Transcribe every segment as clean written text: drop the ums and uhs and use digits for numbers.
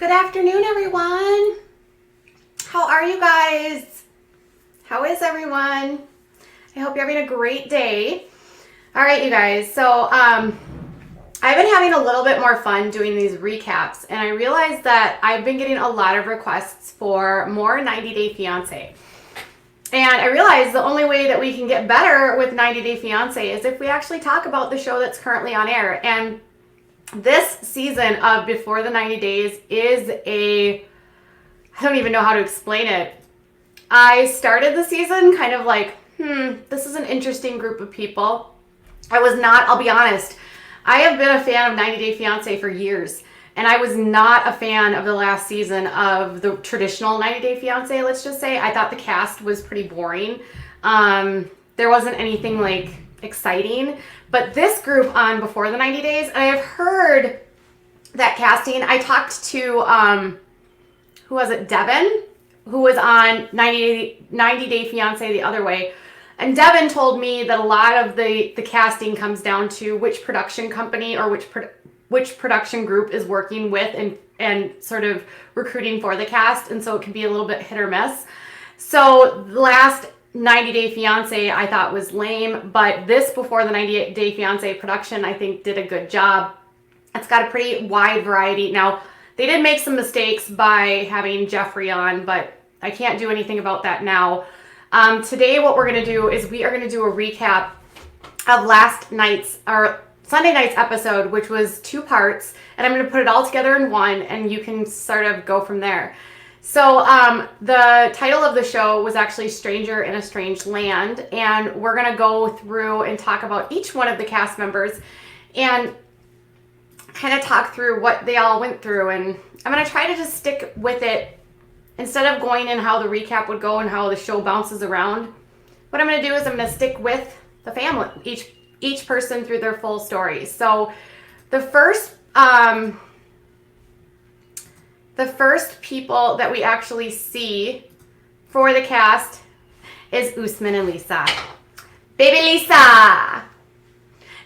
Good afternoon, everyone. How are you guys? How is everyone? I hope you're having a great day. All right, you guys. So I've been having a little bit more fun doing these recaps, and I realized that I've been getting a lot of requests for more 90 Day Fiancé. And I realized the only way that we can get better with 90 Day Fiancé is if we actually talk about the show that's currently on air. And this season of Before the 90 Days is I don't even know how to explain it. I started the season kind of like, this is an interesting group of people. I'll be honest, I have been a fan of 90 Day Fiancé for years. And I was not a fan of the last season of the traditional 90 Day Fiancé, let's just say. I thought the cast was pretty boring. There wasn't anything like exciting. But this group on Before the 90 Days, and I have heard that casting. I talked to, who was it, Devin, who was on 90 Day Fiancé the other way. And Devin told me that a lot of the casting comes down to which production company or which production group is working with and sort of recruiting for the cast. And so it can be a little bit hit or miss. So the last 90 Day Fiancé I thought was lame, but this Before the 90 Day Fiancé production I think did a good job. It's got a pretty wide variety. Now, they did make some mistakes by having Geoffrey on, but I can't do anything about that now. Today what we're going to do is we are going to do a recap of Sunday night's episode, which was 2 parts, and I'm going to put it all together in one, and you can sort of go from there. So the title of the show was actually Stranger in a Strange Land, and we're going to go through and talk about each one of the cast members and kind of talk through what they all went through. And I'm going to try to just stick with it instead of going in how the recap would go and how the show bounces around. What I'm going to do is I'm going to stick with the family, each person through their full story. So the first people that we actually see for the cast is Usman and Lisa. Baby Lisa!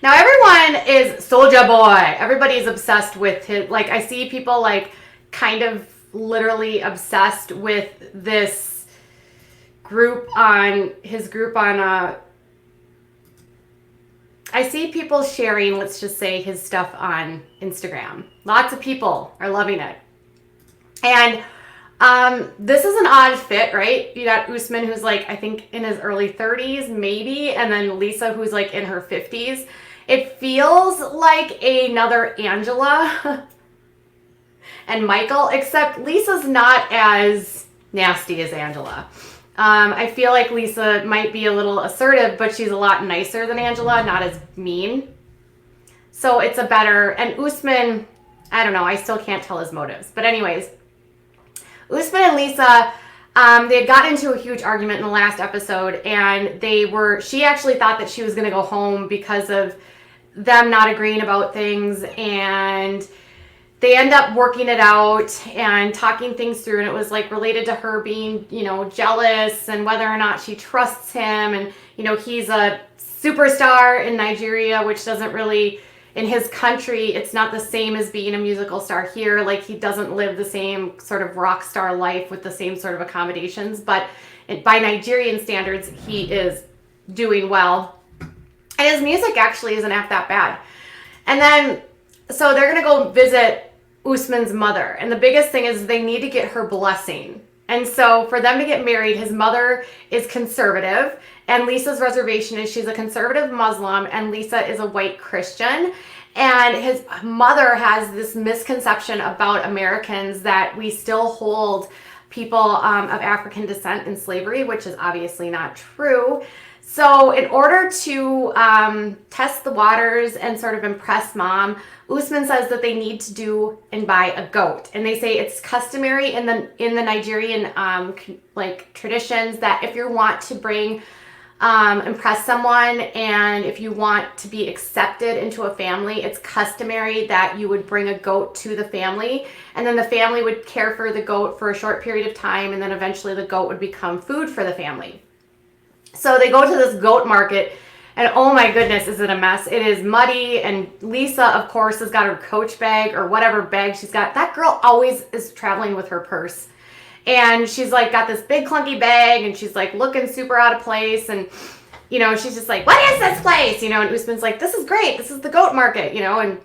Now everyone is Soulja Boy. Everybody's obsessed with his, like I see people like kind of literally obsessed with this his group on I see people sharing, let's just say, his stuff on Instagram. Lots of people are loving it. And this is an odd fit, right? You got Usman, who's like, I think in his early 30s, maybe, and then Lisa, who's like in her 50s. It feels like another Angela and Michael, except Lisa's not as nasty as Angela. I feel like Lisa might be a little assertive, but she's a lot nicer than Angela, not as mean. So it's a better, and Usman, I don't know, I still can't tell his motives. But anyways, Usman and Lisa, they had gotten into a huge argument in the last episode, and she actually thought that she was going to go home because of them not agreeing about things, and they end up working it out and talking things through, and it was like related to her being, jealous and whether or not she trusts him. And, he's a superstar in Nigeria, which doesn't really, in his country, it's not the same as being a musical star here. Like, he doesn't live the same sort of rock star life with the same sort of accommodations, but by Nigerian standards, he is doing well. And his music actually isn't half that bad. And then, so they're going to go visit Usman's mother. And the biggest thing is they need to get her blessing. And so for them to get married, his mother is conservative, and Lisa's reservation is she's a conservative Muslim, and Lisa is a white Christian. And his mother has this misconception about Americans that we still hold people of African descent in slavery, which is obviously not true. So in order to test the waters and sort of impress mom, Usman says that they need to do and buy a goat. And they say it's customary in the Nigerian traditions that if you want to impress someone, and if you want to be accepted into a family, it's customary that you would bring a goat to the family, and then the family would care for the goat for a short period of time, and then eventually the goat would become food for the family. So they go to this goat market, And oh my goodness, is it a mess. It is muddy, and Lisa, of course, has got her Coach bag or whatever bag she's got. That girl always is traveling with her purse. And she's like got this big clunky bag, and she's like looking super out of place, and you know, she's just like, what is this place? You know, and Usman's like, this is great. This is the goat market, you know, and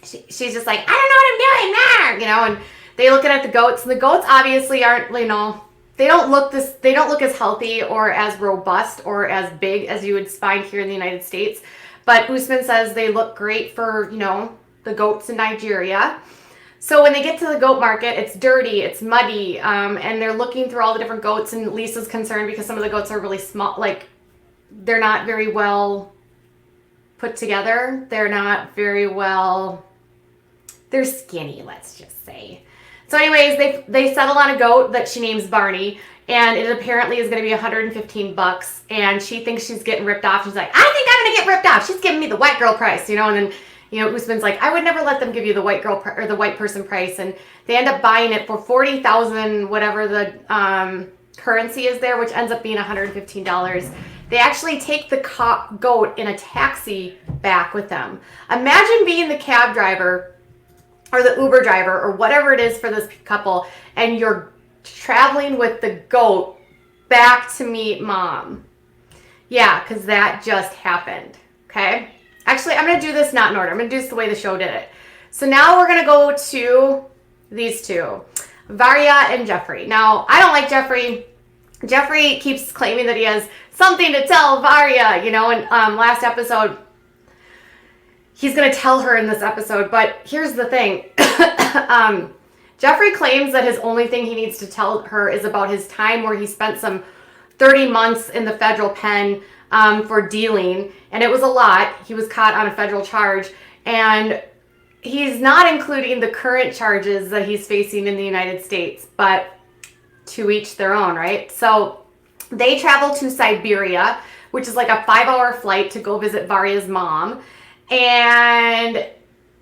she's just like, I don't know what I'm doing there, you know, and they looking at the goats, and the goats obviously aren't, you know, they don't look as healthy or as robust or as big as you would find here in the United States. But Usman says they look great for, you know, the goats in Nigeria. So when they get to the goat market, it's dirty, it's muddy, and they're looking through all the different goats, and Lisa's concerned because some of the goats are really small, like they're not very well put together. They're not very well, they're skinny, let's just say. So anyways, they settle on a goat that she names Barney, and it apparently is going to be $115, and she thinks she's getting ripped off. She's like, I think I'm going to get ripped off. She's giving me the white girl price, you know, and then, you know, Usman's like, I would never let them give you the white girl or the white person price, and they end up buying it for $40,000, whatever the currency is there, which ends up being $115. They actually take the goat in a taxi back with them. Imagine being the cab driver or the Uber driver or whatever it is for this couple, and you're traveling with the goat back to meet mom. Yeah, because that just happened, okay? Actually, I'm going to do this not in order. I'm going to do this the way the show did it. So now we're going to go to these two, Varia and Jeffrey. Now, I don't like Jeffrey. Jeffrey keeps claiming that he has something to tell Varia, you know, and last episode, he's going to tell her in this episode, but here's the thing. Jeffrey claims that his only thing he needs to tell her is about his time where he spent some 30 months in the federal pen for dealing, and it was a lot. He was caught on a federal charge, and he's not including the current charges that he's facing in the United States, but to each their own, right? So they travel to Siberia, which is like a 5-hour flight to go visit Varia's mom. And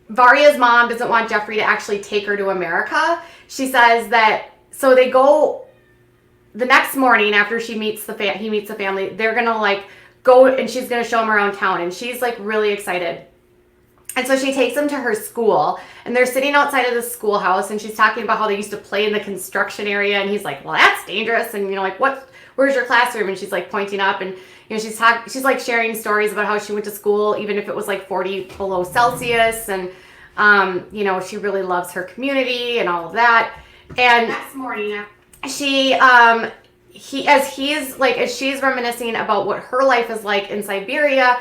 Varia's mom doesn't want Jeffrey to actually take her to America. She says that, so they go the next morning after he meets the family, they're going to like go, and she's going to show him around town, and she's like really excited. And so she takes him to her school, and they're sitting outside of the schoolhouse, and she's talking about how they used to play in the construction area, and he's like, well, that's dangerous. And, you know, like, where's your classroom? And she's like pointing up, and, you know, she's like sharing stories about how she went to school, even if it was like 40 below Celsius. And, you know, she really loves her community and all of that. And next morning, as she's reminiscing about what her life is like in Siberia,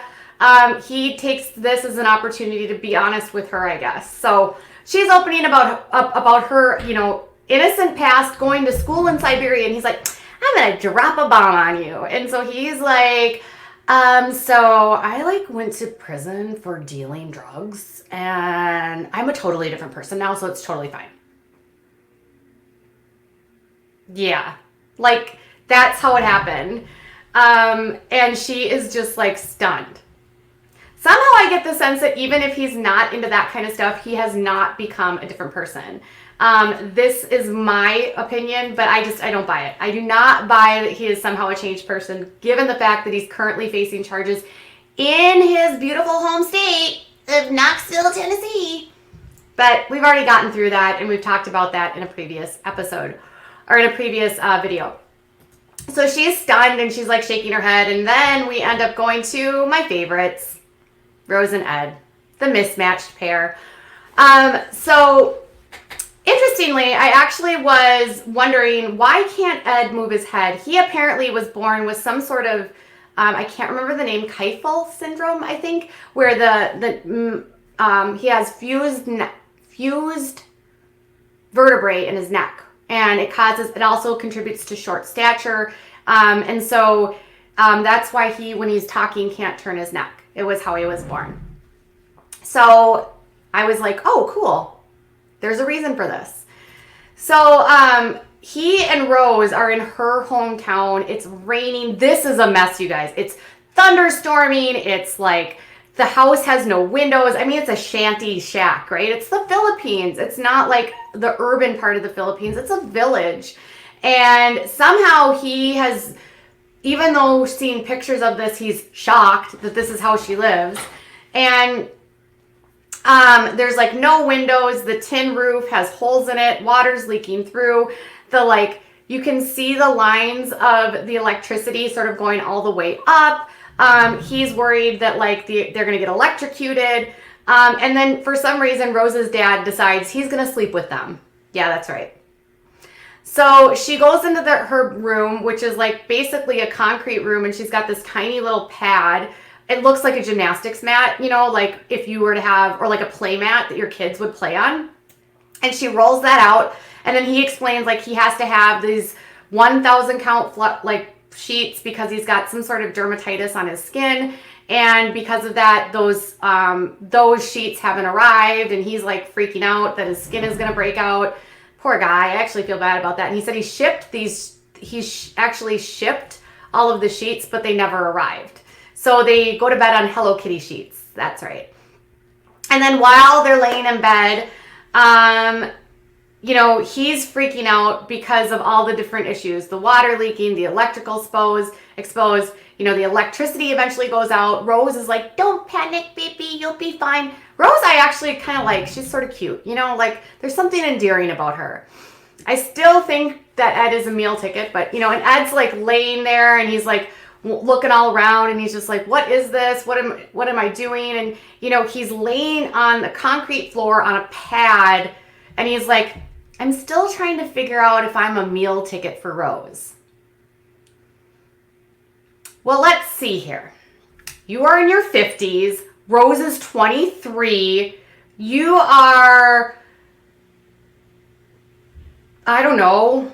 he takes this as an opportunity to be honest with her, I guess. So she's opening about her, you know, innocent past, going to school in Siberia, and he's like, I'm gonna drop a bomb on you. And so he's like, so I like went to prison for dealing drugs, and I'm a totally different person now, so it's totally fine. Yeah, like that's how it happened. And she is just like stunned. Somehow I get the sense that even if he's not into that kind of stuff, he has not become a different person. This is my opinion, but I don't buy it. I do not buy that he is somehow a changed person, given the fact that he's currently facing charges in his beautiful home state of Knoxville, Tennessee. But we've already gotten through that, and we've talked about that in a previous episode, or in a previous video. So she's stunned, and she's like shaking her head, and then we end up going to my favorites, Rose and Ed, the mismatched pair. So interestingly, I actually was wondering, why can't Ed move his head? He apparently was born with some sort of, I can't remember the name, Keitel syndrome, I think, where he has fused vertebrae in his neck, and it also contributes to short stature, and so that's why when he's talking, can't turn his neck. It was how he was born. So I was like, oh, cool. There's a reason for this. So he and Rose are in her hometown. It's raining. This is a mess, you guys. It's thunderstorming. It's like the house has no windows. I mean, it's a shanty shack, right? It's the Philippines. It's not like the urban part of the Philippines. It's a village. And somehow he has even though seeing pictures of this, he's shocked that this is how she lives. And there's like no windows. The tin roof has holes in it. Water's leaking through. You can see the lines of the electricity sort of going all the way up. He's worried that they're going to get electrocuted. And then for some reason, Rose's dad decides he's going to sleep with them. Yeah, that's right. So she goes into her room, which is like basically a concrete room, and she's got this tiny little pad. It looks like a gymnastics mat, like if you were to have, or like a play mat that your kids would play on. And she rolls that out, and then he explains he has to have these 1,000 count sheets because he's got some sort of dermatitis on his skin. And because of that, those sheets haven't arrived, and he's freaking out that his skin is going to break out. Poor guy. I actually feel bad about that. And he said he actually shipped all of the sheets, but they never arrived. So they go to bed on Hello Kitty sheets. That's right. And then while they're laying in bed, he's freaking out because of all the different issues. The water leaking, the electrical exposed. The electricity eventually goes out. Rose is like, don't panic, baby, you'll be fine. Rose, I actually kind of like. She's sort of cute. There's something endearing about her. I still think that Ed is a meal ticket, but, and Ed's laying there and he's looking all around and he's just like, what is this? What am I doing? And, he's laying on the concrete floor on a pad and he's like, I'm still trying to figure out if I'm a meal ticket for Rose. Well, let's see here. You are in your 50s. Rose is 23. You are, I don't know,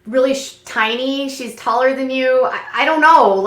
really tiny. She's taller than you. I don't know.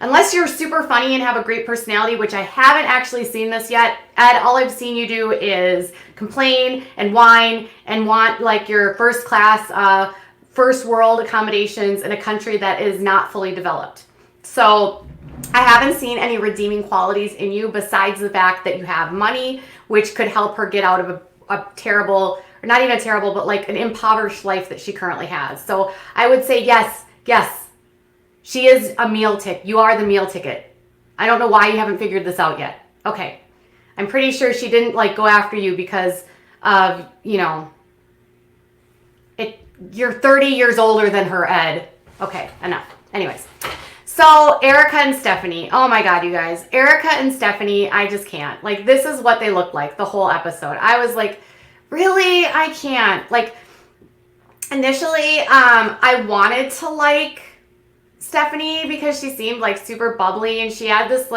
Unless you're super funny and have a great personality, which I haven't actually seen this yet. Ed, all I've seen you do is complain and whine and want your first class, first world accommodations in a country that is not fully developed. So I haven't seen any redeeming qualities in you besides the fact that you have money, which could help her get out of a terrible, or not even terrible, but an impoverished life that she currently has. So I would say yes, she is a meal ticket. You are the meal ticket. I don't know why you haven't figured this out yet. Okay. I'm pretty sure she didn't go after you because of, you're 30 years older than her, Ed. Okay, enough. Anyways. So Erika and Stephanie, oh my God, you guys, Erika and Stephanie, I just can't. This is what they look like the whole episode. I was like, really? I can't. Initially, I wanted to like Stephanie because she seemed super bubbly and she had this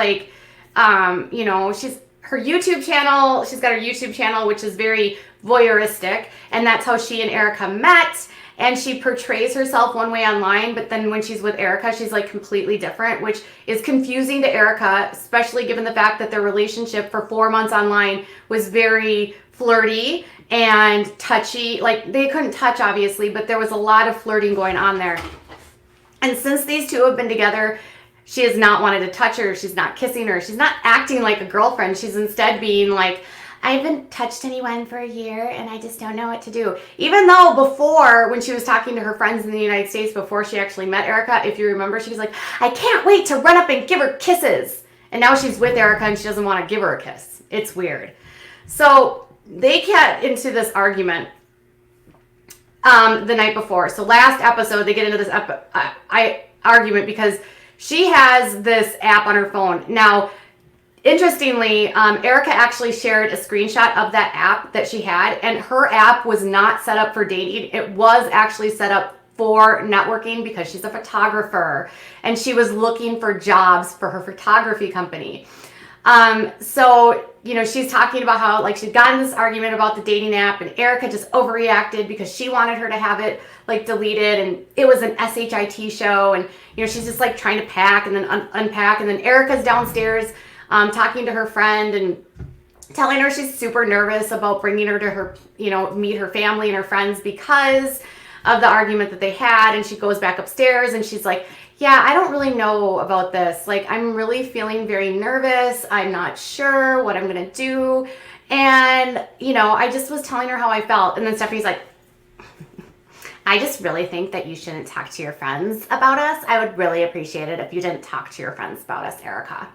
she's her YouTube channel. She's got her YouTube channel, which is very voyeuristic, and that's how she and Erika met. And she portrays herself one way online, but then when she's with Erika, she's completely different, which is confusing to Erika, especially given the fact that their relationship for 4 months online was very flirty and touchy. They couldn't touch, obviously, but there was a lot of flirting going on there. And since these two have been together, she has not wanted to touch her. She's not kissing her. She's not acting like a girlfriend. She's instead being I haven't touched anyone for a year and I just don't know what to do. Even though before, when she was talking to her friends in the United States before she actually met Erika, if you remember, she was like, I can't wait to run up and give her kisses. And now she's with Erika and she doesn't want to give her a kiss. It's weird. So they get into this argument the night before. So last episode, they get into this argument because she has this app on her phone. Now, interestingly, Erika actually shared a screenshot of that app that she had, and her app was not set up for dating. It was actually set up for networking because she's a photographer, and she was looking for jobs for her photography company. So, she's talking about how, she'd gotten this argument about the dating app, and Erika just overreacted because she wanted her to have it, deleted, and it was an SHIT show, and, she's just, trying to pack and then unpack, and then Erika's downstairs talking to her friend and telling her she's super nervous about bringing her to her, meet her family and her friends because of the argument that they had. And she goes back upstairs and she's like, yeah, I don't really know about this. I'm really feeling very nervous. I'm not sure what I'm going to do. And, I just was telling her how I felt. And then Stephanie's like, I just really think that you shouldn't talk to your friends about us. I would really appreciate it if you didn't talk to your friends about us, Erika.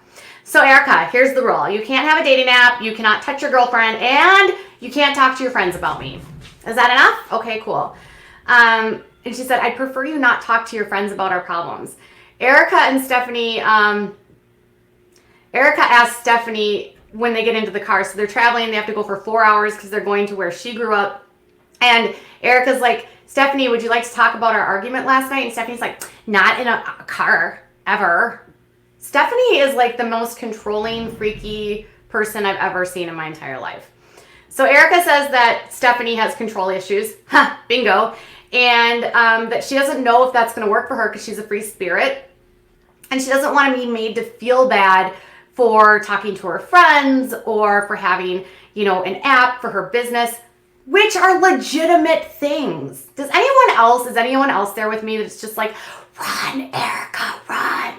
So Erika, here's the rule. You can't have a dating app, you cannot touch your girlfriend, and you can't talk to your friends about me. Is that enough? Okay, cool. And she said, I'd prefer you not talk to your friends about our problems. Erika and Stephanie, Erika asked Stephanie when they get into the car, so they're traveling, they have to go for 4 hours because they're going to where she grew up. And Erika's like, Stephanie, would you like to talk about our argument last night? And Stephanie's like, not in a car, ever. Stephanie is like the most controlling, freaky person I've ever seen in my entire life. So Erika says that Stephanie has control issues. Ha, bingo. And that she doesn't know if that's going to work for her because she's a free spirit. And she doesn't want to be made to feel bad for talking to her friends or for having, you know, an app for her business, which are legitimate things. Is anyone else there with me that's just like, run, Erika, run?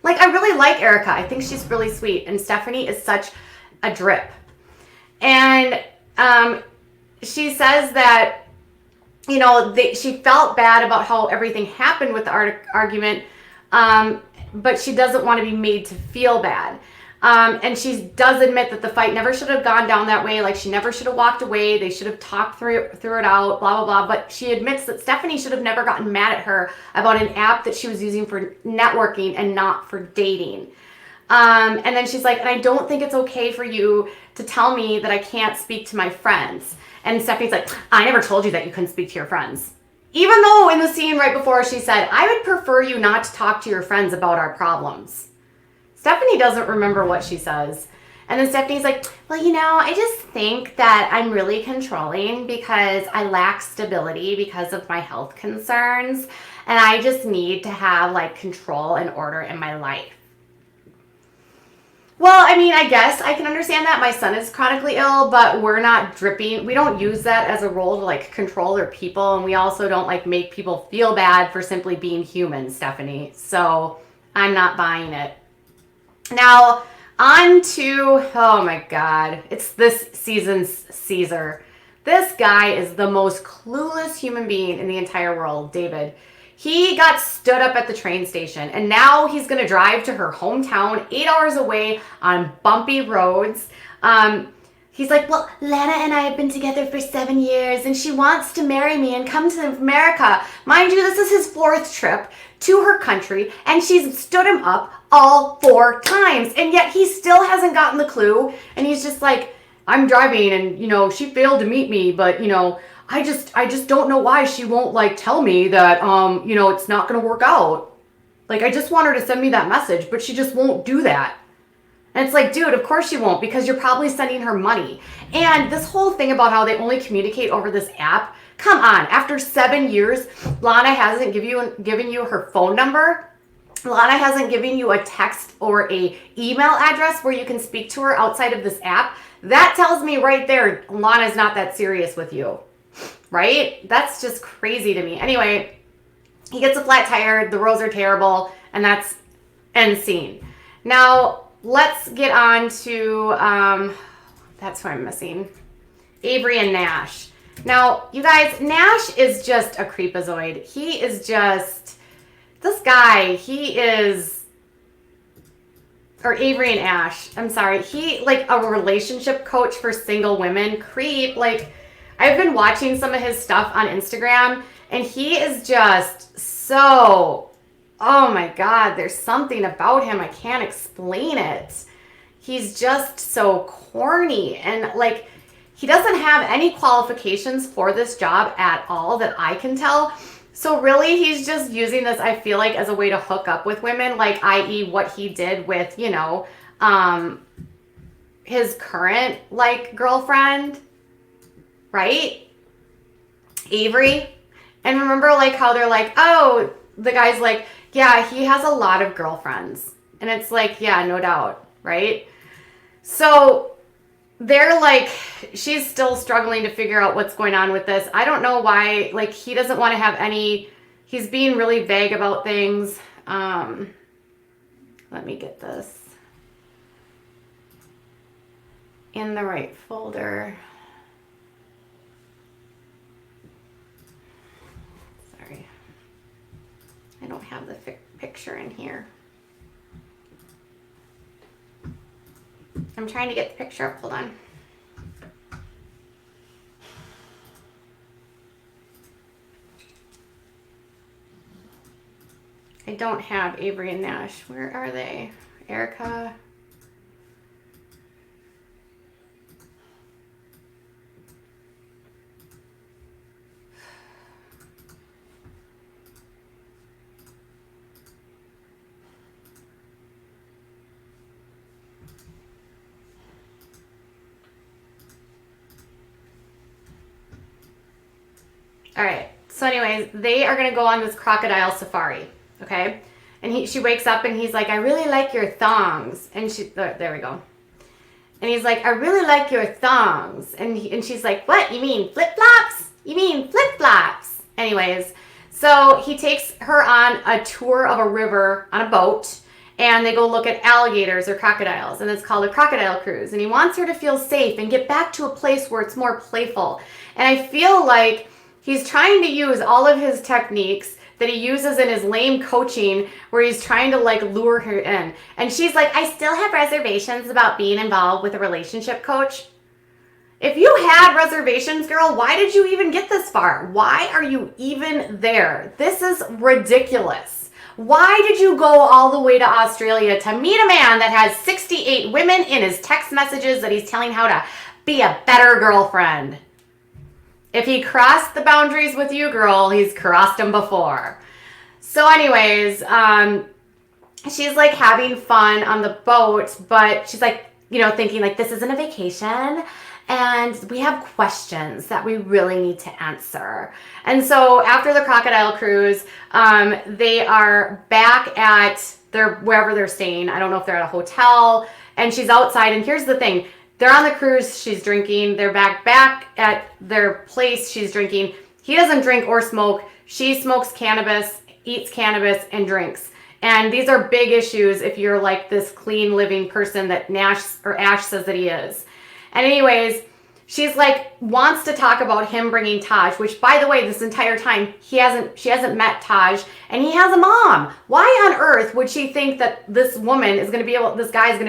Like, I really like Erika. I think she's really sweet. And Stephanie is such a drip. And she says that, you know, she felt bad about how everything happened with the argument, but she doesn't want to be made to feel bad. And she does admit that the fight never should have gone down that way. Like, she never should have walked away. They should have talked through it out, blah, blah, blah. But she admits that Stephanie should have never gotten mad at her about an app that she was using for networking and not for dating. And then she's like, and I don't think it's okay for you to tell me that I can't speak to my friends. And Stephanie's like, I never told you that you couldn't speak to your friends. Even though in the scene right before she said, I would prefer you not to talk to your friends about our problems. Stephanie doesn't remember what she says. And then Stephanie's like, well, you know, I just think that I'm really controlling because I lack stability because of my health concerns. And I just need to have like control and order in my life. Well, I mean, I guess I can understand that. My son is chronically ill, but we're not dripping. We don't use that as a role to like control other people. And we also don't like make people feel bad for simply being human, Stephanie. So I'm not buying it. Now, on to, oh my God, it's this season's Caesar. This guy is the most clueless human being in the entire world, David. He got stood up at the train station, and now he's going to drive to her hometown 8 hours away on bumpy roads. He's like, well, Lana and I have been together for 7 years, and she wants to marry me and come to America. Mind you, this is his 4th trip to her country, and she's stood him up all 4 times, and yet he still hasn't gotten the clue, and he's just like, I'm driving, and, you know, she failed to meet me, but, you know, I just don't know why she won't, like, tell me that, you know, it's not going to work out. Like, I just want her to send me that message, but she just won't do that. And it's like, dude, of course she won't, because you're probably sending her money. And this whole thing about how they only communicate over this app, come on. After 7 years, Lana hasn't given you her phone number. Lana hasn't given you a text or a email address where you can speak to her outside of this app. That tells me right there, Lana's not that serious with you, right? That's just crazy to me. Anyway, he gets a flat tire. The roads are terrible, and that's end scene. Now, let's get on to, that's what I'm missing. Avery and Nash. Now, you guys, Nash is just a creepazoid. He is just, this guy, he is, or Avery and Ash, I'm sorry. He, like, a relationship coach for single women. Creep. Like, I've been watching some of his stuff on Instagram, and he is just so, oh my God, there's something about him. I can't explain it. He's just so corny, and like, he doesn't have any qualifications for this job at all that I can tell. So really, he's just using this, I feel like, as a way to hook up with women, like, i.e. what he did with, you know, his current, like, girlfriend, right? Avery. And remember, like, how they're like, oh, the guy's like, yeah, he has a lot of girlfriends. And it's like, yeah, no doubt, right? So they're like, she's still struggling to figure out what's going on with this. I don't know why, like, he doesn't want to have any, he's being really vague about things. Let me get this in the right folder. picture in here. I'm trying to get the picture up. Hold on. I don't have Avery and Nash. Where are they? Erika. All right. So anyways, they are going to go on this crocodile safari. Okay. And she wakes up and he's like, I really like your thongs. And there we go. And he's like, I really like your thongs. And she's like, what? You mean flip-flops? You mean flip-flops? Anyways, so he takes her on a tour of a river on a boat. And they go look at alligators or crocodiles. And it's called a crocodile cruise. And he wants her to feel safe and get back to a place where it's more playful. And I feel like he's trying to use all of his techniques that he uses in his lame coaching where he's trying to like lure her in. And she's like, I still have reservations about being involved with a relationship coach. If you had reservations, girl, why did you even get this far? Why are you even there? This is ridiculous. Why did you go all the way to Australia to meet a man that has 68 women in his text messages that he's telling how to be a better girlfriend? If he crossed the boundaries with you, girl, he's crossed them before. So anyways, she's like having fun on the boat, but she's like, you know, thinking like this isn't a vacation and we have questions that we really need to answer. And so after the crocodile cruise, they are back at wherever they're staying. I don't know if they're at a hotel, and she's outside. And here's the thing. They're on the cruise, she's drinking. They're back at their place, she's drinking. He doesn't drink or smoke. She smokes cannabis, eats cannabis, and drinks. And these are big issues if you're like this clean living person that Ash says that he is. And anyways, she's like, wants to talk about him bringing Taj, which by the way, this entire time, she hasn't met Taj, and he has a mom. Why on earth would she think that this guy is going to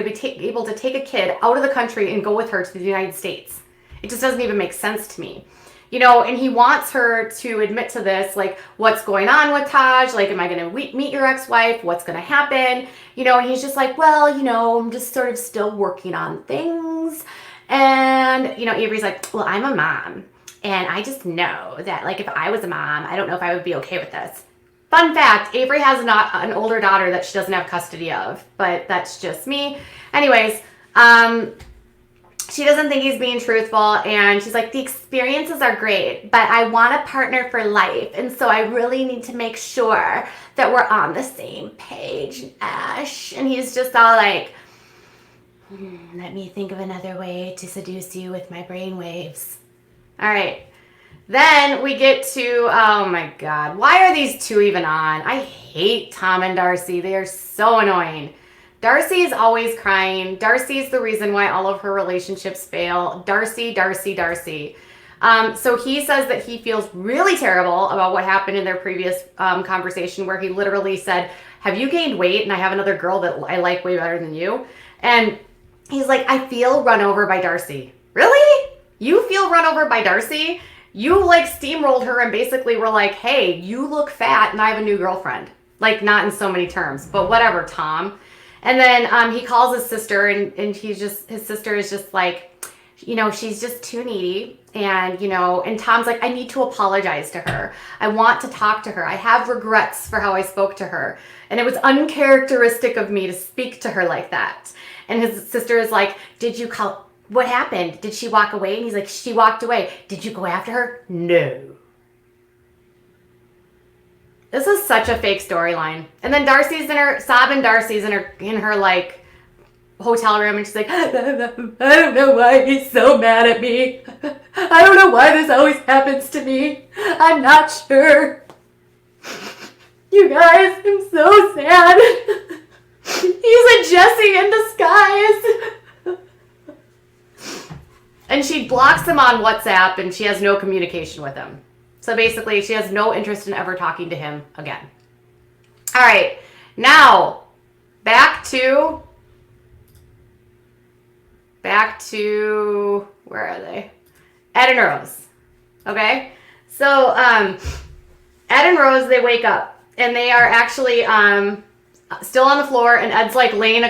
be able to take a kid out of the country and go with her to the United States? It just doesn't even make sense to me. You know, and he wants her to admit to this, like, what's going on with Taj? Like, am I going to meet your ex-wife? What's going to happen? You know, and he's just like, well, you know, I'm just sort of still working on things. And, you know, Avery's like, well, I'm a mom. And I just know that, like, if I was a mom, I don't know if I would be okay with this. Fun fact, Avery has an older daughter that she doesn't have custody of. But that's just me. Anyways, she doesn't think he's being truthful. And she's like, the experiences are great, but I want a partner for life. And so I really need to make sure that we're on the same page, Ash. And he's just all like, let me think of another way to seduce you with my brainwaves. All right. Then we get to, oh my God, why are these two even on? I hate Tom and Darcy. They are so annoying. Darcy is always crying. Darcy's the reason why all of her relationships fail. Darcy. So he says that he feels really terrible about what happened in their previous conversation where he literally said, have you gained weight? And I have another girl that I like way better than you. And he's like, I feel run over by Darcy. Really? You feel run over by Darcy? You like steamrolled her and basically were like, hey, you look fat and I have a new girlfriend. Like, not in so many terms, but whatever, Tom. And then he calls his sister and his sister is just like, you know, she's just too needy. And, you know, and Tom's like, I need to apologize to her. I want to talk to her. I have regrets for how I spoke to her. And it was uncharacteristic of me to speak to her like that. And his sister is like, what happened? Did she walk away? And he's like, she walked away. Did you go after her? No. This is such a fake storyline. And then Darcy's in her like hotel room and she's like, I don't know why he's so mad at me. I don't know why this always happens to me. I'm not sure. You guys, I'm so sad. He's a Jessie in disguise. And she blocks him on WhatsApp and she has no communication with him. So basically, she has no interest in ever talking to him again. All right. Now, back to, where are they? Ed and Rose. Okay? So, Ed and Rose, they wake up and they are actually still on the floor, and Ed's like laying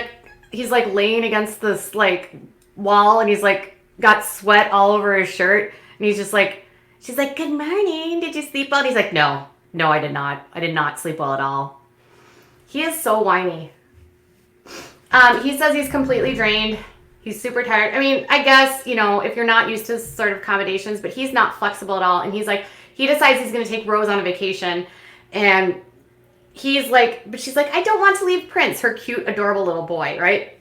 against this like wall, and he's like got sweat all over his shirt, and he's just like, she's like, good morning, did you sleep well? And he's like, no, I did not sleep well at all. He is so whiny. He says he's completely drained. He's super tired. I mean, I guess, if you're not used to sort of accommodations, but he's not flexible at all. And he's like, he decides he's going to take Rose on a vacation. And he's like, but she's like, I don't want to leave Prince, her cute, adorable little boy, right?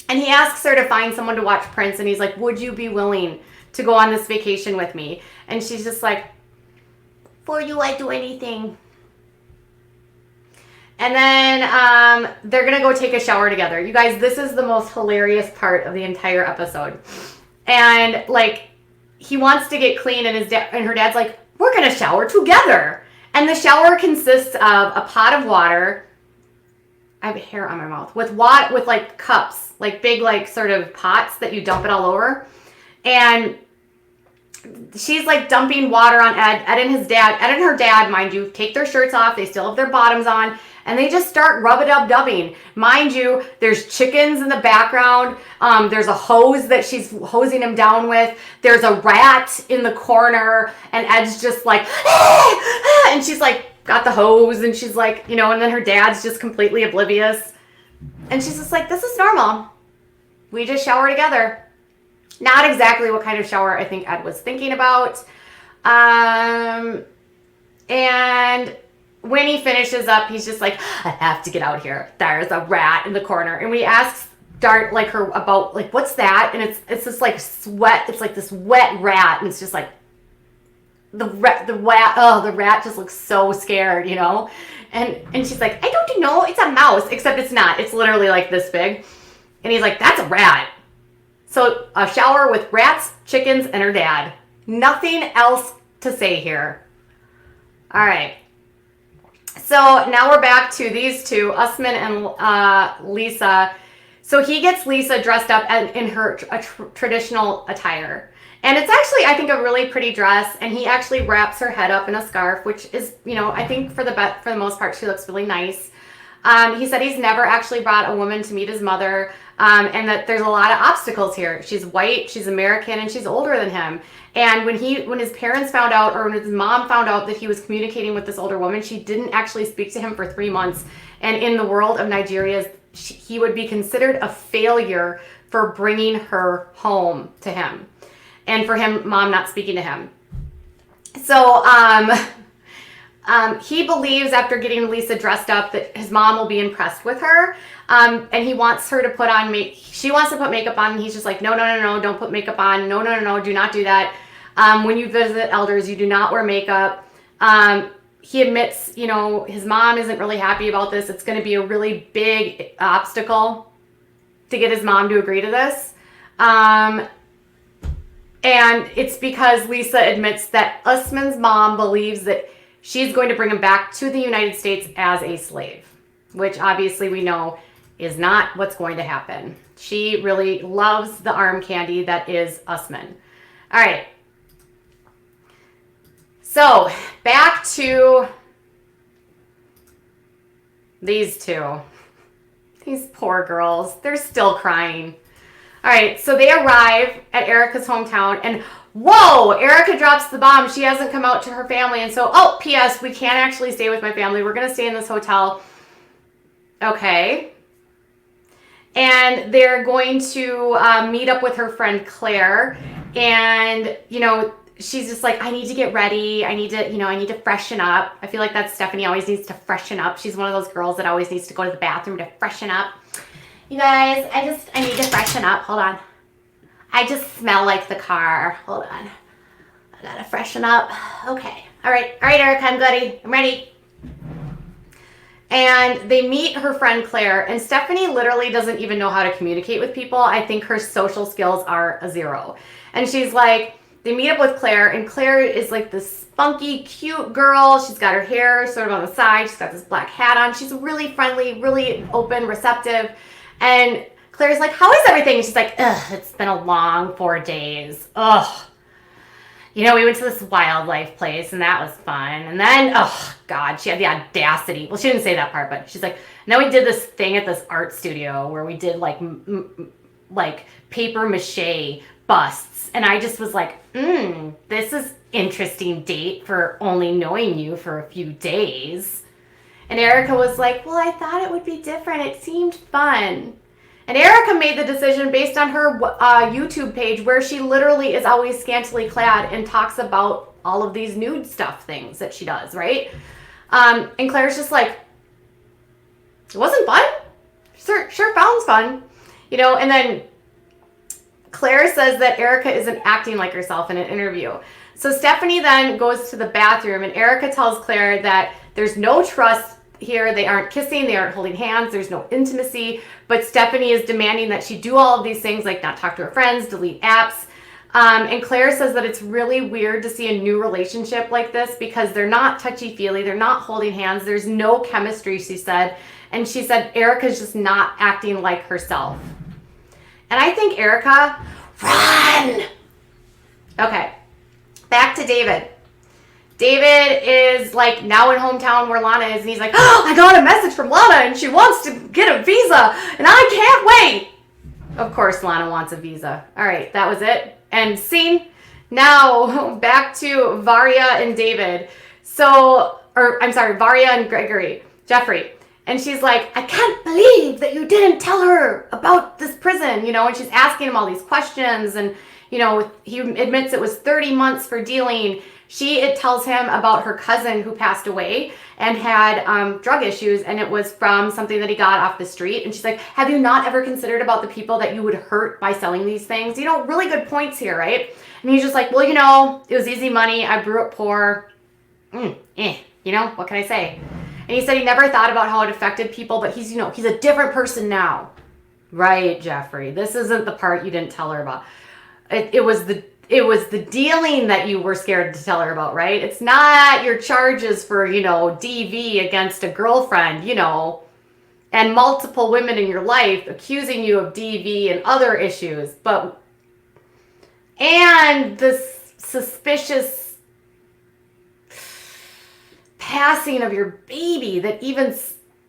And he asks her to find someone to watch Prince. And he's like, would you be willing to go on this vacation with me? And she's just like, for you, I'd do anything. And then they're going to go take a shower together. You guys, this is the most hilarious part of the entire episode. And, like, he wants to get clean, and her dad's like, we're going to shower together. And the shower consists of a pot of water. I have hair on my mouth. With like, cups. Like, big, like, sort of pots that you dump it all over. And she's like dumping water on Ed. Ed and her dad, mind you, take their shirts off. They still have their bottoms on. And they just start rub-a-dub-dubbing. Mind you, there's chickens in the background. There's a hose that she's hosing him down with. There's a rat in the corner. And Ed's just like, and she's like, got the hose. And she's like, and then her dad's just completely oblivious. And she's just like, this is normal. We just shower together. Not exactly what kind of shower I think Ed was thinking about. And when he finishes up, he's just like, I have to get out here. There's a rat in the corner. And we ask Dart, like, her about, like, what's that? And it's this, like, sweat. It's like this wet rat. And it's just like, the rat just looks so scared, And she's like, I don't know. It's a mouse. Except it's not. It's literally, like, this big. And he's like, that's a rat. So a shower with rats, chickens, and her dad. Nothing else to say here. All right. So now we're back to these two, Usman and Lisa. So he gets Lisa dressed up in her traditional attire. And it's actually, I think, a really pretty dress. And he actually wraps her head up in a scarf, which is, I think for the most part, she looks really nice. He said he's never actually brought a woman to meet his mother, and that there's a lot of obstacles here. She's white, she's American, and she's older than him. And when his parents found out, or when his mom found out that he was communicating with this older woman, she didn't actually speak to him for 3 months. And in the world of Nigeria, he would be considered a failure for bringing her home to him, and for mom not speaking to him. So, he believes after getting Lisa dressed up that his mom will be impressed with her. And he wants her to put on she wants to put makeup on, and he's just like, no, don't put makeup on. No, do not do that. When you visit elders, you do not wear makeup. He admits, his mom isn't really happy about this. It's going to be a really big obstacle to get his mom to agree to this. And it's because Lisa admits that Usman's mom believes that she's going to bring him back to the United States as a slave, which obviously we know is not what's going to happen. She really loves the arm candy that is Usman. All right. So back to these two. These poor girls. They're still crying. All right. So they arrive at Erika's hometown, and whoa, Erika drops the bomb. She hasn't come out to her family. And so, P.S., we can't actually stay with my family. We're going to stay in this hotel. Okay. And they're going to meet up with her friend Claire. And, she's just like, I need to get ready. I need to freshen up. I feel like that Stephanie always needs to freshen up. She's one of those girls that always needs to go to the bathroom to freshen up. You guys, I need to freshen up. Hold on. I just smell like the car. Hold on. I gotta freshen up. Okay. All right, Erika, I'm ready. And they meet her friend Claire, and Stephanie literally doesn't even know how to communicate with people. I think her social skills are a 0. And she's like, they meet up with Claire, and Claire is like this spunky, cute girl. She's got her hair sort of on the side. She's got this black hat on. She's really friendly, really open, receptive. And Claire's like, how is everything? And she's like, ugh, it's been a long 4 days. Ugh. You know, we went to this wildlife place, and that was fun. And then, oh, God, she had the audacity. Well, she didn't say that part, but she's like, now we did this thing at this art studio where we did, like paper mache busts. And I just was like, this is interesting date for only knowing you for a few days. And Erika was like, well, I thought it would be different. It seemed fun. And Erika made the decision based on her YouTube page, where she literally is always scantily clad and talks about all of these nude stuff things that she does, right? And Claire's just like, it wasn't fun? Sure sounds fun. You know, and then Claire says that Erika isn't acting like herself in an interview. So Stephanie then goes to the bathroom, and Erika tells Claire that there's no trust here. They aren't kissing, they aren't holding hands, there's no intimacy, but Stephanie is demanding that she do all of these things, like not talk to her friends, delete apps. And Claire says that it's really weird to see a new relationship like this because they're not touchy-feely, they're not holding hands, there's no chemistry, she said. And she said Erika's just not acting like herself. And I think Erika, run! Okay, back to David. David is like now in hometown where Lana is, and he's like, oh, I got a message from Lana and she wants to get a visa and I can't wait. Of course, Lana wants a visa. All right, that was it. And scene. Now back to Varia and David. Varia and Jeffrey. And she's like, I can't believe that you didn't tell her about this prison, you know, and she's asking him all these questions. And, you know, he admits it was 30 months for dealing. It tells him about her cousin who passed away and had drug issues, and it was from something that he got off the street. And she's like, have you not ever considered about the people that you would hurt by selling these things? You know, really good points here, right? And he's just like, well, you know, it was easy money. I grew up poor. You know, what can I say? And he said he never thought about how it affected people, but he's a different person now. Right, Geoffrey. This isn't the part you didn't tell her about. It was the dealing that you were scared to tell her about, right? It's not your charges for, you know, DV against a girlfriend, you know, and multiple women in your life accusing you of DV and other issues, and the suspicious passing of your baby that even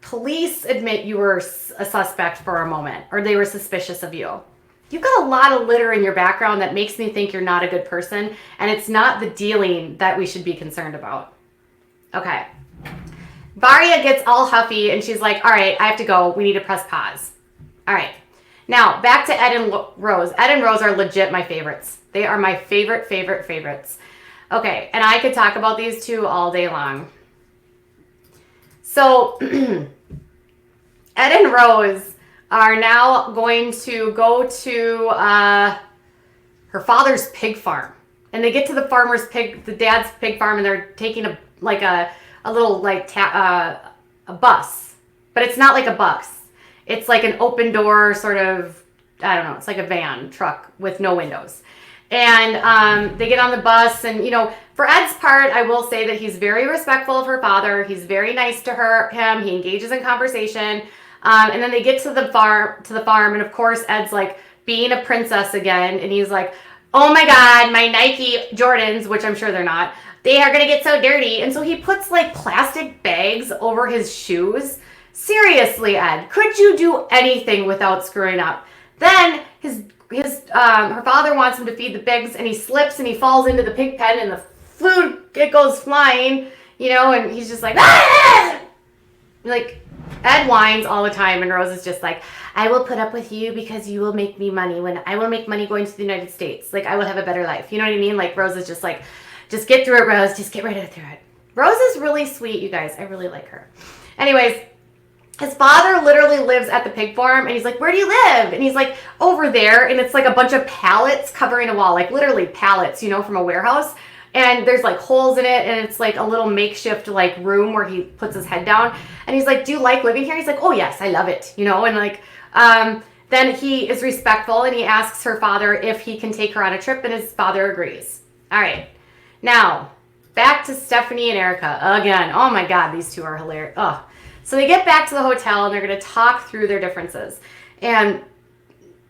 police admit you were a suspect for a moment, or they were suspicious of you. You've got a lot of litter in your background that makes me think you're not a good person, and it's not the dealing that we should be concerned about. Okay. Varia gets all huffy, and she's like, all right, I have to go. We need to press pause. All right. Now, back to Ed and Rose. Ed and Rose are legit my favorites. They are my favorites. Okay, and I could talk about these two all day long. So, Ed and Rose are now going to go to her father's pig farm. And they get to the dad's pig farm, and they're taking a little a bus. But it's not like a bus. It's like an open door sort of, I don't know, it's like a van truck with no windows. And they get on the bus, and, you know, for Ed's part, I will say that he's very respectful of her father. He's very nice to him. He engages in conversation. And then they get to the farm, and of course Ed's like being a princess again, and he's like, oh my God, my Nike Jordans, which I'm sure they're not, they are gonna get so dirty. And so he puts like plastic bags over his shoes. Seriously, Ed, could you do anything without screwing up? Then her father wants him to feed the pigs, and he slips and he falls into the pig pen, and the food, it goes flying, you know, and he's just like, ah! Like, Ed whines all the time, and Rose is just like, I will put up with you because you will make me money when I will make money going to the United States. Like, I will have a better life. You know what I mean? Like, Rose is just like, just get through it, Rose. Just get right through it. Rose is really sweet, you guys. I really like her. Anyways, his father literally lives at the pig farm, and he's like, where do you live? And he's like, over there, and it's like a bunch of pallets covering a wall, like literally pallets, you know, from a warehouse. And there's like holes in it, and it's like a little makeshift like room where he puts his head down. And he's like, do you like living here? He's like, oh yes, I love it, you know. And like, then he is respectful, and he asks her father if he can take her on a trip, and his father agrees. All right. Now, back to Stephanie and Erika again. Oh my God, these two are hilarious. Oh. So they get back to the hotel and they're going to talk through their differences. And,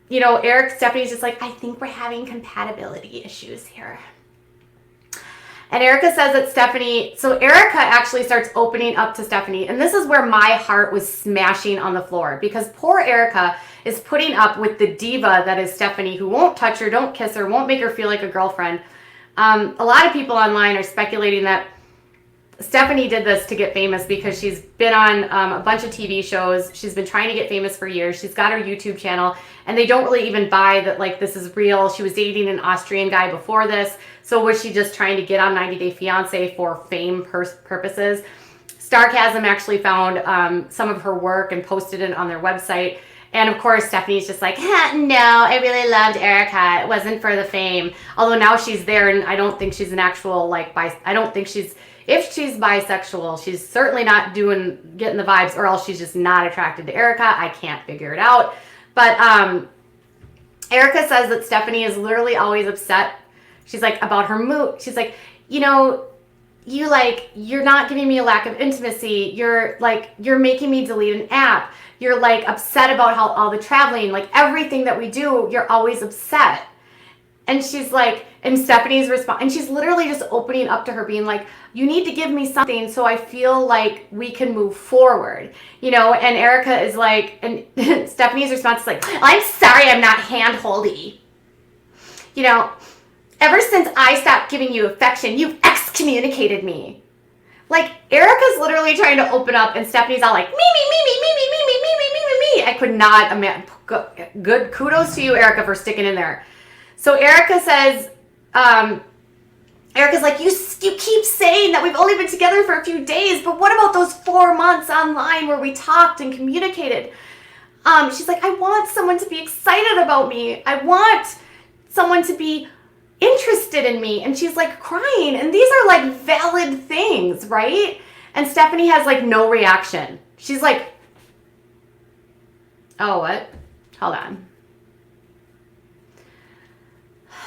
you know, Stephanie's just like, I think we're having compatibility issues here. And Erika says that so Erika actually starts opening up to Stephanie. And this is where my heart was smashing on the floor, because poor Erika is putting up with the diva that is Stephanie, who won't touch her, don't kiss her, won't make her feel like a girlfriend. A lot of people online are speculating that Stephanie did this to get famous because she's been on a bunch of TV shows. She's been trying to get famous for years. She's got her YouTube channel, and they don't really even buy that, like, this is real. She was dating an Austrian guy before this. So was she just trying to get on 90 Day Fiancé for fame purposes? Sarcasm actually found some of her work and posted it on their website. And of course, Stephanie's just like, no, I really loved Erika. It wasn't for the fame. Although now she's there, and I don't think she's an actual, like, I don't think if she's bisexual, she's certainly not getting the vibes, or else she's just not attracted to Erika. I can't figure it out. But Erika says that Stephanie is literally always upset. She's like, about her mood. She's like, you know, you're not giving me a lack of intimacy. You're making me delete an app. You're like upset about how all the traveling, like everything that we do, you're always upset. And she's like, and Stephanie's response, and she's literally just opening up to her, being like, you need to give me something so I feel like we can move forward, you know? And Erika is like, and Stephanie's response is like, I'm sorry I'm not hand-holdy. You know, ever since I stopped giving you affection, you've excommunicated me. Like, Erika's literally trying to open up, and Stephanie's all like, me. I could not imagine. Good kudos to you, Erika, for sticking in there. So Erika says, Erika's like, you keep saying that we've only been together for a few days, but what about those 4 months online where we talked and communicated? She's like, I want someone to be excited about me. I want someone to be interested in me. And she's like crying. And these are like valid things, right? And Stephanie has like no reaction. She's like, oh, what? Hold on.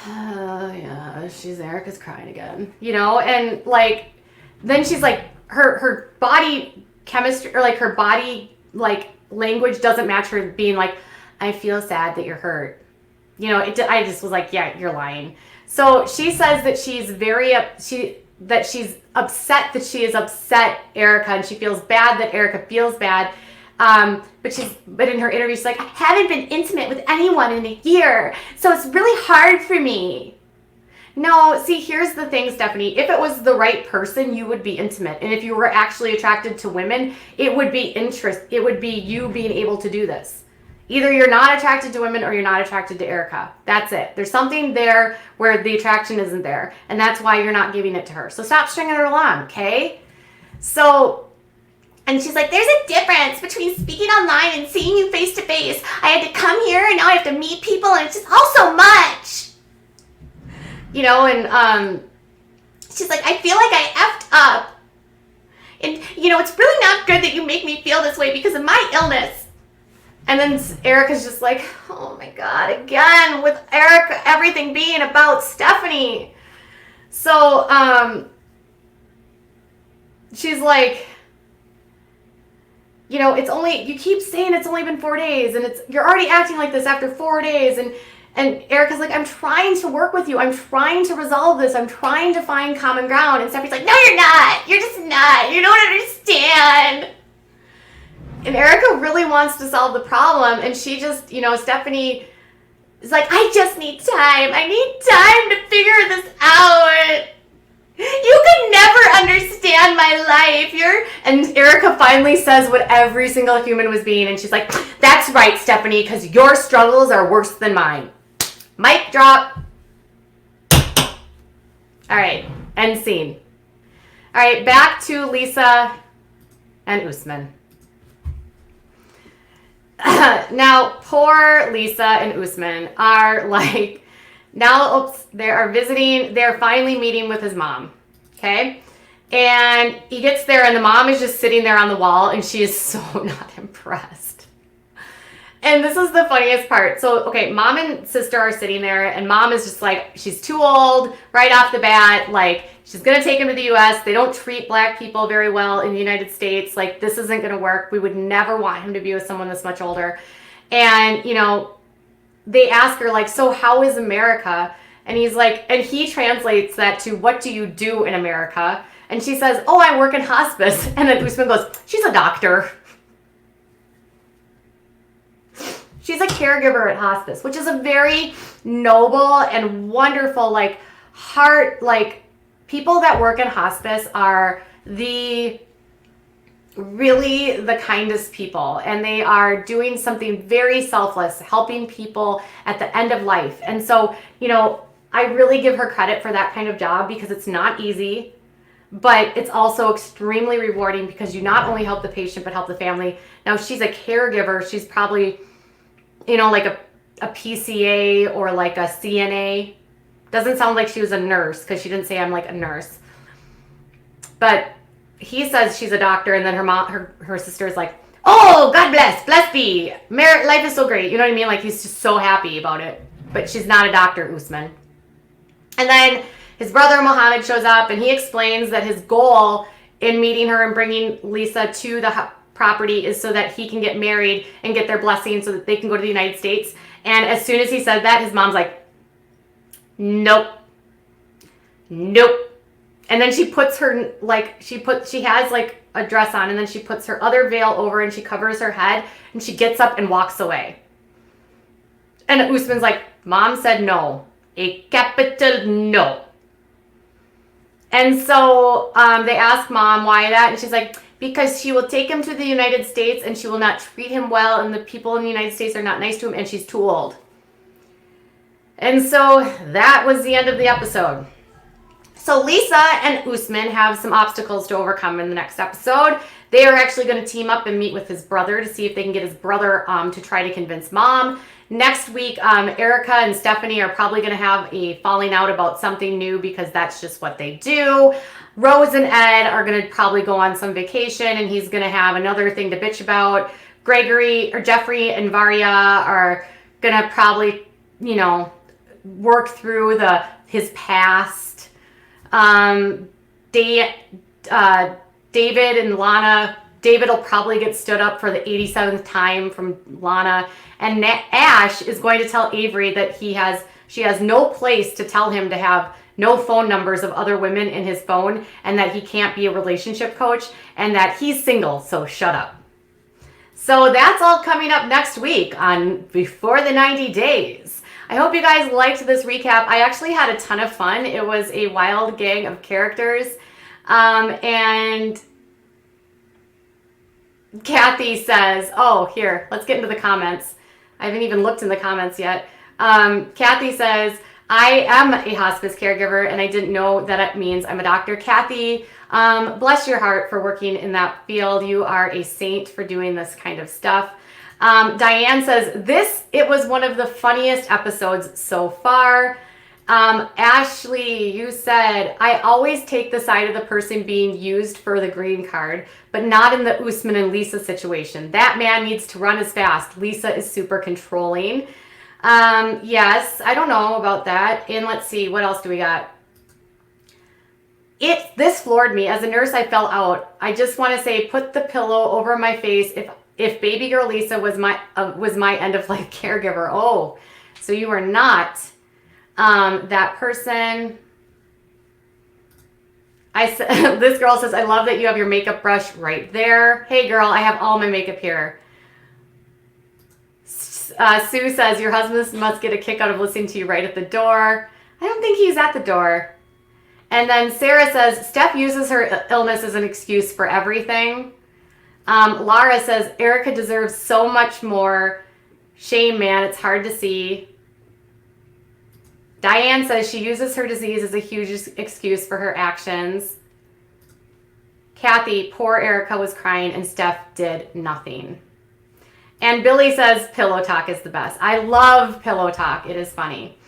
Yeah, Erika's crying again, you know? And like, then she's like, her body chemistry, or like her body, like, language doesn't match her being like, I feel sad that you're hurt. You know, I just was like, yeah, you're lying. So she says that she's she's upset that she has upset Erika, and she feels bad that Erika feels bad. But in her interview, she's like, I haven't been intimate with anyone in a year, so it's really hard for me. No, see, here's the thing, Stephanie. If it was the right person, you would be intimate. And if you were actually attracted to women, it would be It would be you being able to do this. Either you're not attracted to women or you're not attracted to Erika. That's it. There's something there where the attraction isn't there. And that's why you're not giving it to her. So stop stringing her along, okay? So, and she's like, there's a difference between speaking online and seeing you face to face. I had to come here and now I have to meet people, and it's just all so much. You know, and she's like, I feel like I effed up. And, you know, it's really not good that you make me feel this way because of my illness. And then Erika's just like, oh my God, again, with Erika, everything being about Stephanie. So, she's like, you know, you keep saying it's only been 4 days, and you're already acting like this after 4 days. And Erika's like, I'm trying to work with you. I'm trying to resolve this. I'm trying to find common ground. And Stephanie's like, no, you're not. You're just not. You don't understand. And Erika really wants to solve the problem. And she just, you know, Stephanie is like, I just need time. I need time to figure this out. You could never understand my life. And Erika finally says what every single human was being. And she's like, that's right, Stephanie, because your struggles are worse than mine. Mic drop. All right, end scene. All right, back to Lisa and Usman. Now, poor Lisa and Usman are like, they're finally meeting with his mom, okay? And he gets there, and the mom is just sitting there on the wall, and she is so not impressed. And this is the funniest part. So, okay, mom and sister are sitting there, and mom is just like, she's too old right off the bat. Like, she's going to take him to the U.S. They don't treat black people very well in the United States. Like, this isn't going to work. We would never want him to be with someone that's much older. And, you know, they ask her, like, so how is America? And he's like, and he translates that to, what do you do in America? And she says, oh, I work in hospice. And then Usman goes, she's a doctor. She's a caregiver at hospice, which is a very noble and wonderful, like, heart, like, people that work in hospice are really the kindest people, and they are doing something very selfless, helping people at the end of life. And so, you know, I really give her credit for that kind of job, because it's not easy, but it's also extremely rewarding, because you not only help the patient, but help the family. Now, she's a caregiver. She's probably, you know, like a PCA or like a CNA. Doesn't sound like she was a nurse, because she didn't say I'm like a nurse. But he says she's a doctor, and then her mom, her sister's like, oh, God bless be. Life is so great. You know what I mean? Like, he's just so happy about it. But she's not a doctor, Usman. And then his brother Mohammed shows up, and he explains that his goal in meeting her and bringing Lisa to the property is so that he can get married and get their blessing so that they can go to the United States. And as soon as he said that, his mom's like, nope. And then she puts her, like, she has like a dress on, and then she puts her other veil over, and she covers her head, and she gets up and walks away. And Usman's like, mom said no. A capital no. And so they ask mom why that, and she's like, because she will take him to the United States, and she will not treat him well, and the people in the United States are not nice to him, and she's too old. And so that was the end of the episode. So Lisa and Usman have some obstacles to overcome in the next episode. They are actually going to team up and meet with his brother to see if they can get his brother to try to convince mom. Next week, Erika and Stephanie are probably going to have a falling out about something new, because that's just what they do. Rose and Ed are going to probably go on some vacation, and he's going to have another thing to bitch about. Geoffrey and Varya are going to probably, you know, work through his past. David and Lana, David will probably get stood up for the 87th time from Lana, and Ash is going to tell Avery that she has no place to tell him to have no phone numbers of other women in his phone, and that he can't be a relationship coach, and that he's single, so shut up. So that's all coming up next week on Before the 90 Days. I hope you guys liked this recap. I actually had a ton of fun. It was a wild gang of characters. And Kathy says, oh, here, let's get into the comments. I haven't even looked in the comments yet. Kathy says, I am a hospice caregiver, and I didn't know that it means I'm a doctor. Kathy, bless your heart for working in that field. You are a saint for doing this kind of stuff. Diane says, it was one of the funniest episodes so far. Ashley, you said, I always take the side of the person being used for the green card, but not in the Usman and Lisa situation. That man needs to run as fast. Lisa is super controlling. Yes, I don't know about that. And let's see, what else do we got? This floored me. As a nurse, I fell out. I just want to say, put the pillow over my face if baby girl Lisa was my end of life caregiver. Oh, so you are not that person. This girl says, I love that you have your makeup brush right there. Hey girl, I have all my makeup here. Sue says, your husband must get a kick out of listening to you right at the door. I don't think he's at the door. And then Sarah says, Steph uses her illness as an excuse for everything. Lara says, Erika deserves so much more. Shame, man, it's hard to see. Diane says she uses her disease as a huge excuse for her actions. Kathy, poor Erika was crying and Steph did nothing. And Billy says pillow talk is the best. I love pillow talk. It is funny.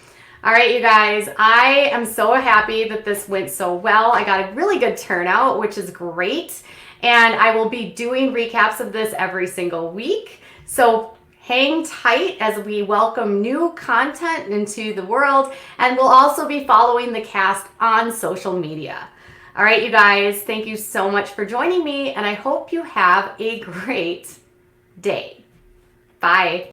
All right, you guys, I am so happy that this went so well. I got a really good turnout, which is great. And I will be doing recaps of this every single week. So hang tight as we welcome new content into the world, and we'll also be following the cast on social media. All right, you guys, thank you so much for joining me, and I hope you have a great day. Bye.